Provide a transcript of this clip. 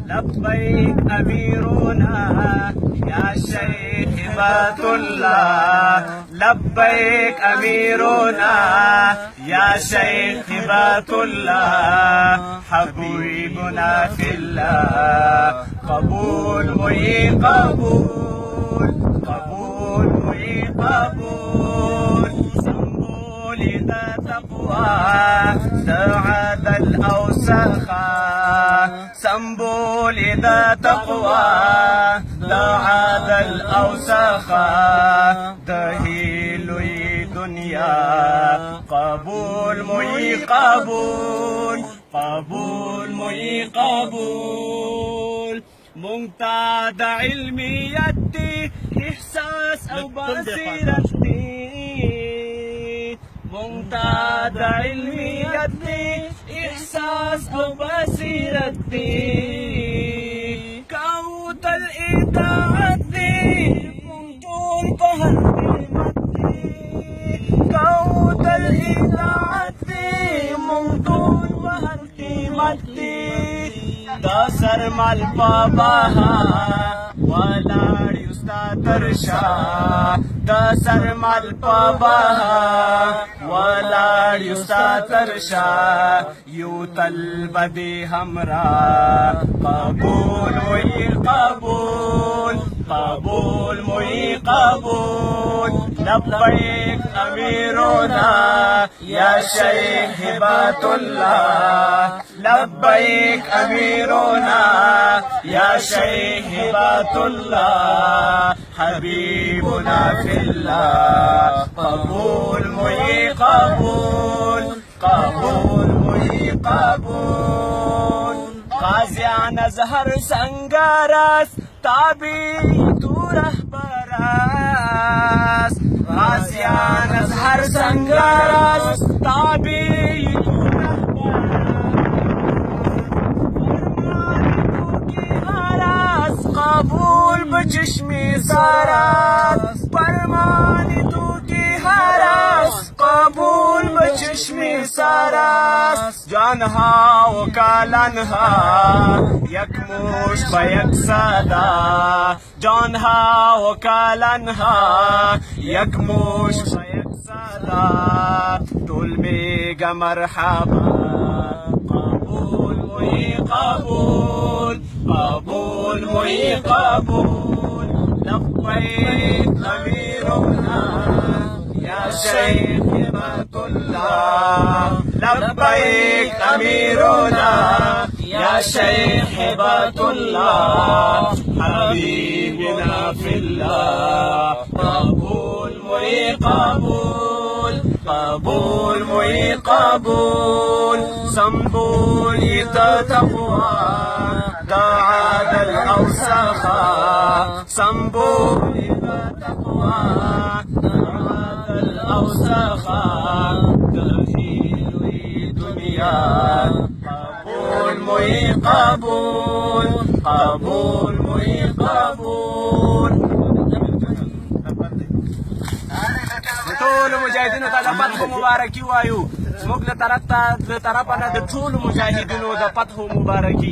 لبيك أميرنا يا شيخ هبة الله لبيك أميرنا يا شيخ هبة الله حبيبنا في الله قبول مي قبول قبول مي قبول سنبول ذا تقوى سعد الأوسخ سنبول ذا تقوى سعد الأوسخ دهيل دنيا قبول مي قبول قبول مي قبول منتدى علميتي إحساس أو بصيرتي منتدى علميتي إحساس أو بصيرتي كوت الإذاعة منطول بهالقيمتي كوت الإذاعة منطول بهالقيمتي داسر مال باباها ولا يستا ترشا داسر مال باباها ولا يستا ترشا يوتل بدي همرا قبول وي قبول قبول مي قبول لبيك أميرنا يا شيخ هبة الله لبيك أميرنا يا شيخ هبة الله حبيبنا في الله قبول مي قبول قبول مي قبول غازيان زهر سنگاراس تابعی تو رهبراس غازیان زهر سنگاراس تابعی تو رهبراس قبول بچشمی ساراس فرمانی تو کی هراس قبول بچشمی ساراس جانها و کالنها يكموش بيك سادا جانها وكالنها يكموش بيك سادا طول ميغا مرحبا قبول مي قبول قبول مي قبول لبيك أميرنا يا شيخ هبة الله لبيك أميرنا يا شيخ هبة الله حبيبنا في الله قبول مي قبول قبول مي قبول سنبول تقوى قاعد الأوسخ سنبول تقوى قاعد الأوسخ تغيير دنيا قبول مي قبول قبول مي قبول ټول مجاهدینو ته د فتح مبارکي وایو زموږ له طرفه د ټولو مجاهدینو د فتح مبارکي